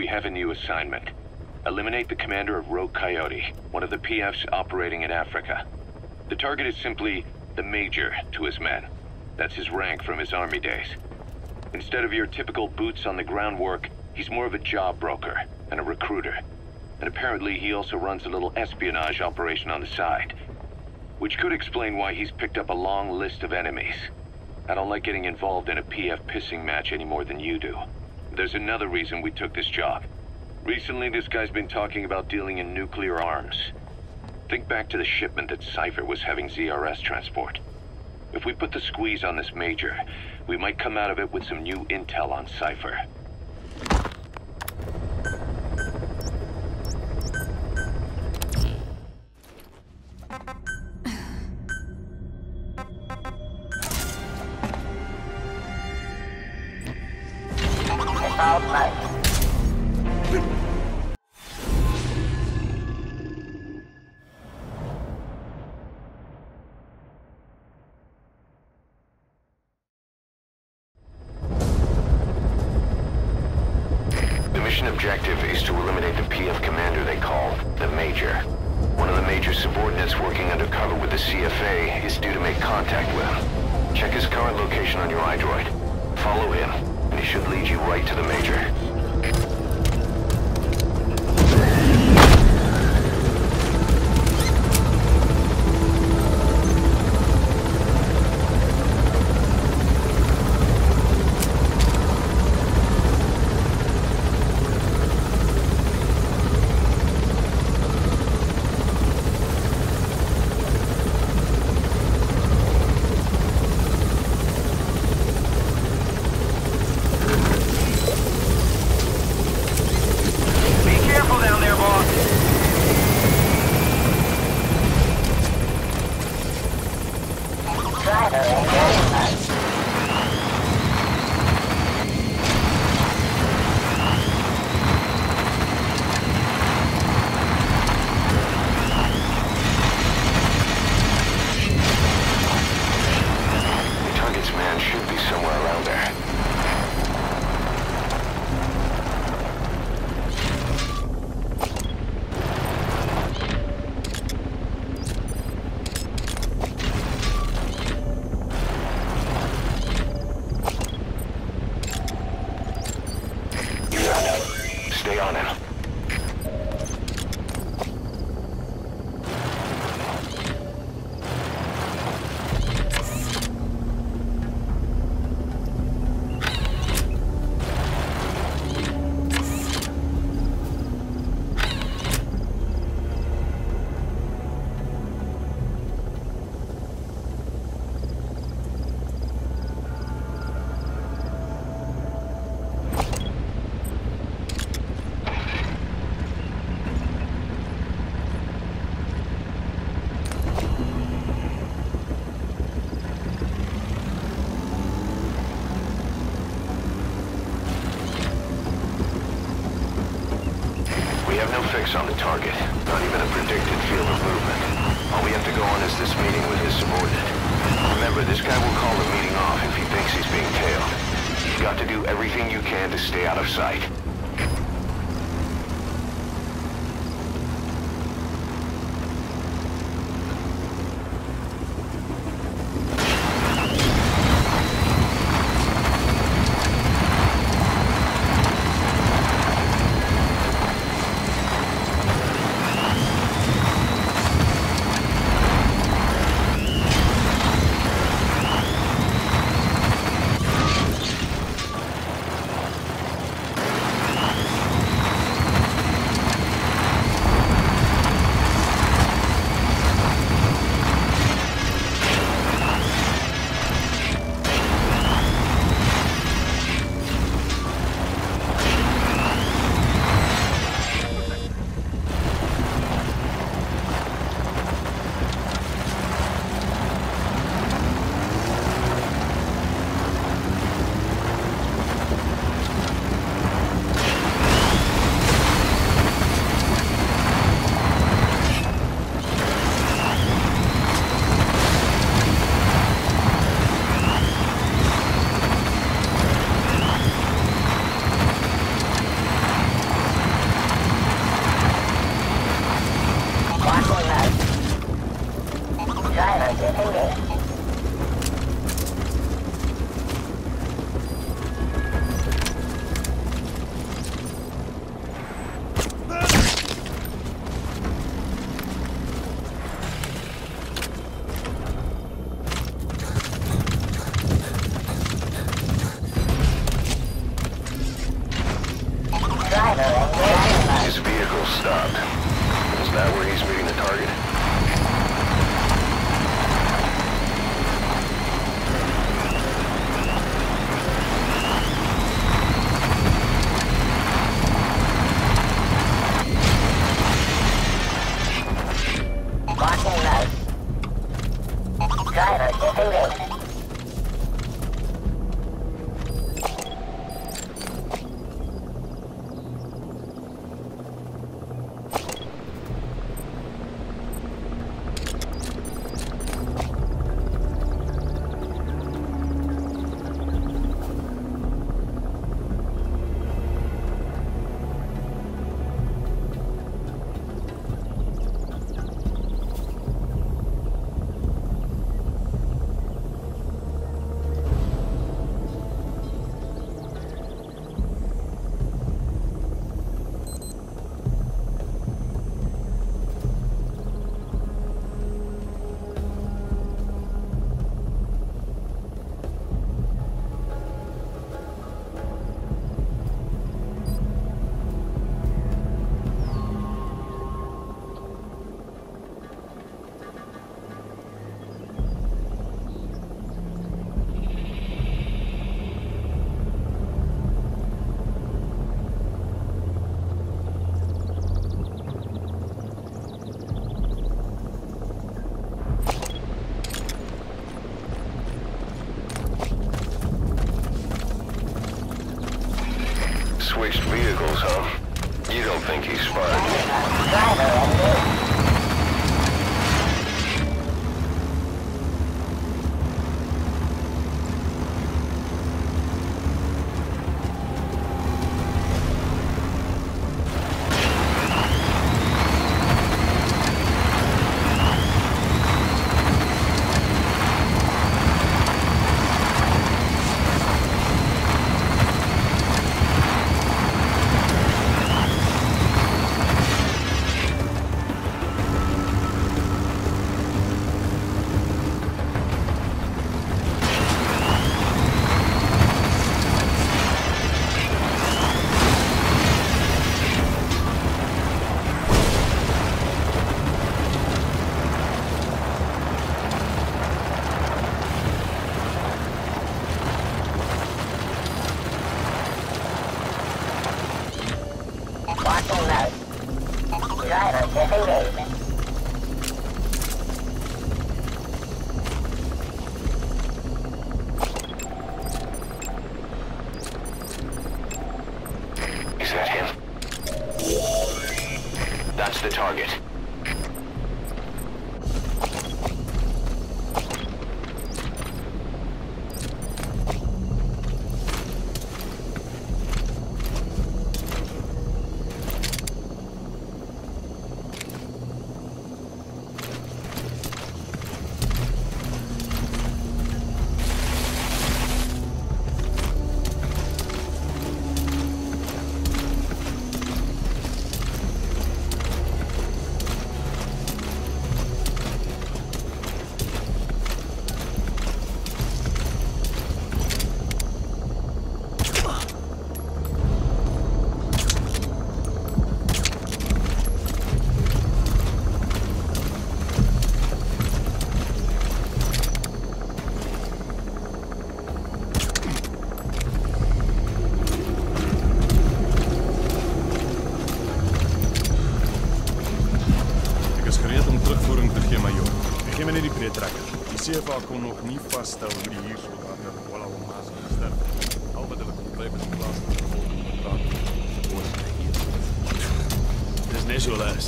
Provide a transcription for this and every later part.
have a new assignment. Eliminate the commander of Rogue Coyote, one of the PFs operating in Africa. The target is simply the Major to his men. That's his rank from his army days. Instead of your typical boots-on-the-ground work, he's more of a job broker and a recruiter. And apparently he also runs a little espionage operation on the side. Which could explain why he's picked up a long list of enemies. I don't like getting involved in a PF pissing match any more than you do. There's another reason we took this job. Recently, this guy's been talking about dealing in nuclear arms. Think back to the shipment that Cypher was having ZRS transport. If we put the squeeze on this Major, we might come out of it with some new intel on Cypher. The mission objective is to eliminate the PF commander they call the Major. One of the Major's subordinates working undercover with the CFA is due to make contact with him. Check his current location on your iDroid. Follow him, and he should lead you right to the Major. Stay on him. Fix on the target, not even a predicted field of movement. All we have to go on is this meeting with his subordinate. Remember, this guy will call the meeting off if he thinks he's being tailed. You've got to do everything you can to stay out of sight. His vehicle stopped. Is that where he's meeting the target? Watching left. Driver disengaged. Switched vehicles, huh? You don't think he's spotted? Driver disengaged. Is that him? That's the target. Die CFA kon nog nie vasstel hoe die huursoldaten Ebola omaas gesterf. Al wat hulle kon bly is plaas van die volgende praat. Dis net so les.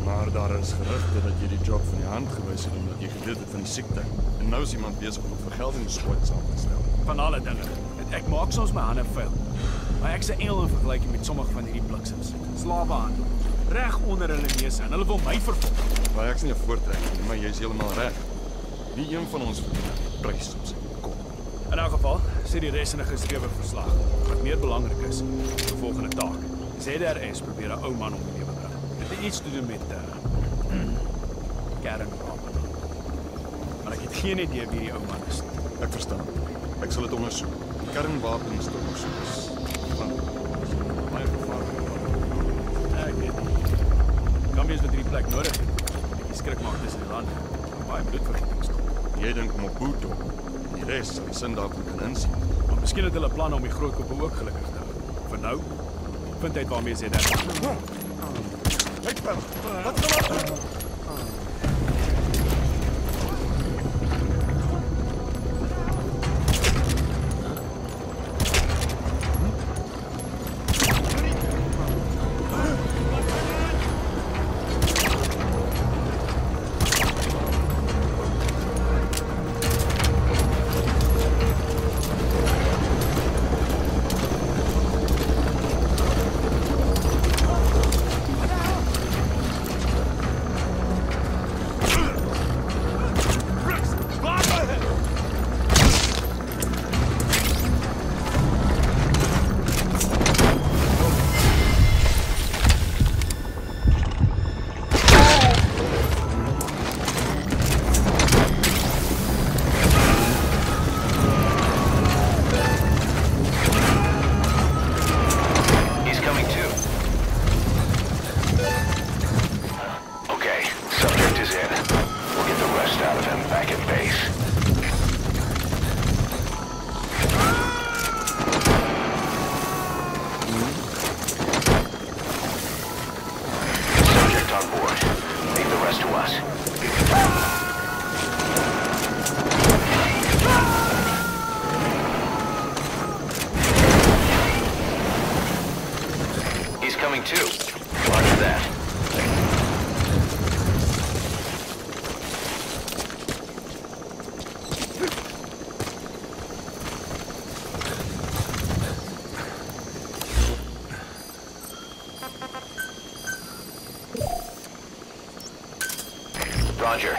Maar daar is gerugte dat jy die job van die hand gewys het omdat jy geweet het van die siekte. En nou is iemand besig om 'n vergeldingsskot saam te stel. Van alle dinge. Ek maak soms my hande vuil. Maar ek's 'n engel in vergelyking met sommige van hierdie bliksems. Slawehandel. Reg onder hulle neus en hulle wil my vervolg. Maar ek's nie 'n voortrek nie, maar jy's heeltemal reg. Nie een van ons verdien 'n prys op sy kop. In elk geval, sê die res in 'n geskrewe verslag. Wat meer belangrik is, die volgende taak. ZRS probeer 'n ou man om die lewe bring. Dit het iets te doen met kernwapen. Maar ek het geen idee wie die ou man is nie. Ek verstaan. Ek sal dit ondersoek. Kernwapens te ondersoek is van baie gevaarlik. Ek weet nie. Kan wees wat hierdie plek nodig het. Die skrik maak tussen die lande. Baie bloedvergieting stop. Jy dink Maputo. Die res sal die sin daarvan kan insien. Maar miskien het hulle planne om die groot koppe ook gelukkig te hou. Vir nou, vind uit waarmee sê dit. Kyk dan. Wat gaan aan? Roger.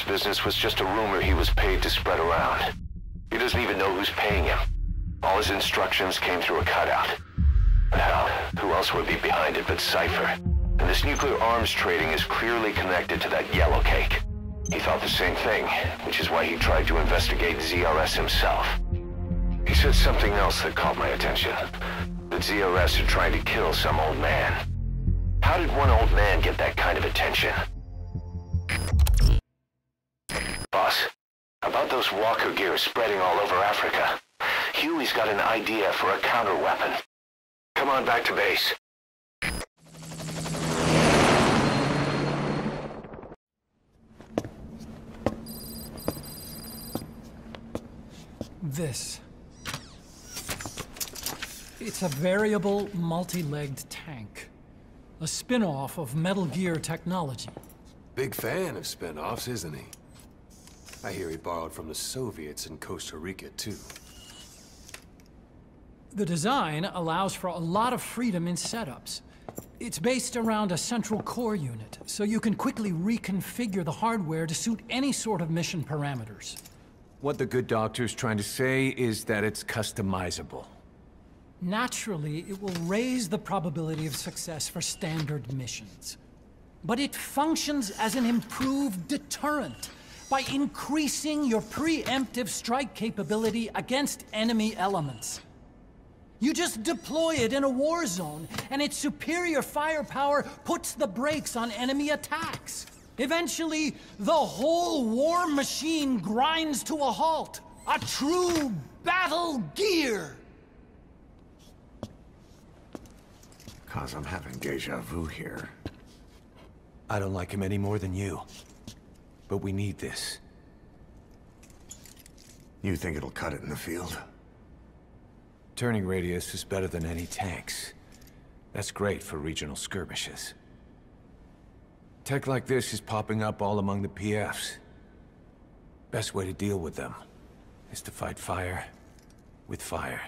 Business was just a rumor he was paid to spread around. He doesn't even know who's paying him. All his instructions came through a cutout. Hell, who else would be behind it but Cypher? And this nuclear arms trading is clearly connected to that yellow cake. He thought the same thing, which is why he tried to investigate ZRS himself. He said something else that caught my attention. That ZRS are trying to kill some old man. How did one old man get that kind of attention? Boss, about those walker gears spreading all over Africa, Huey's got an idea for a counter-weapon. Come on back to base. This. It's a variable, multi-legged tank. A spin-off of Metal Gear technology. Big fan of spin-offs, isn't he? I hear he borrowed from the Soviets in Costa Rica, too. The design allows for a lot of freedom in setups. It's based around a central core unit, so you can quickly reconfigure the hardware to suit any sort of mission parameters. What the good doctor's trying to say is that it's customizable. Naturally, it will raise the probability of success for standard missions. But it functions as an improved deterrent by increasing your preemptive strike capability against enemy elements. You just deploy it in a war zone, and its superior firepower puts the brakes on enemy attacks. Eventually, the whole war machine grinds to a halt. A true battle gear! 'Cause I'm having deja vu here. I don't like him any more than you. But we need this. You think it'll cut it in the field? Turning radius is better than any tanks. That's great for regional skirmishes. Tech like this is popping up all among the PFs. Best way to deal with them is to fight fire with fire.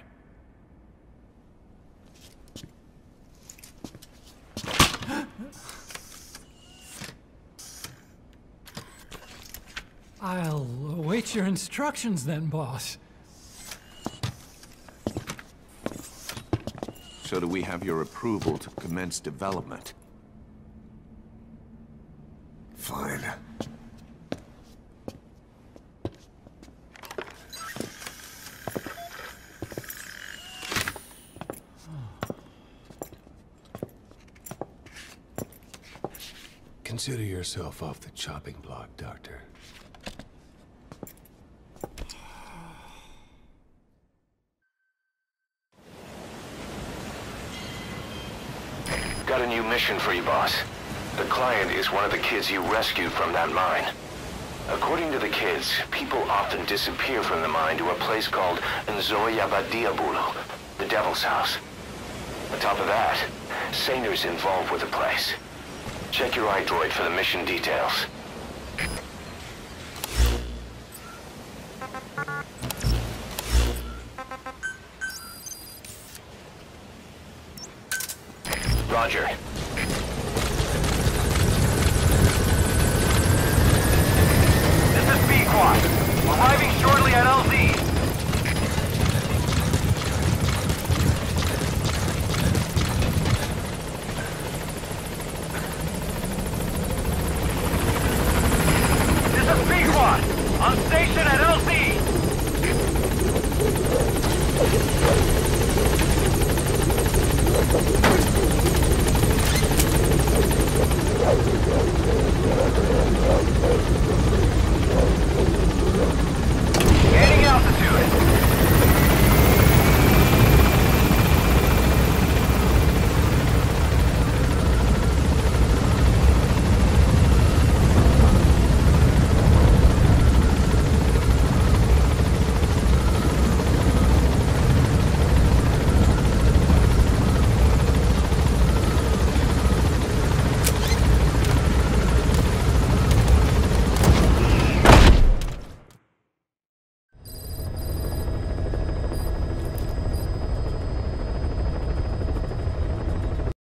I'll await your instructions then, boss. So do we have your approval to commence development? Fine. Consider yourself off the chopping block, Doctor. Got a new mission for you, boss. The client is one of the kids you rescued from that mine. According to the kids, people often disappear from the mine to a place called Nzoyabadiabulu, the Devil's House. On top of that, Saner's involved with the place. Check your iDroid for the mission details. Roger. This is B-Quad. Arriving shortly at LZ.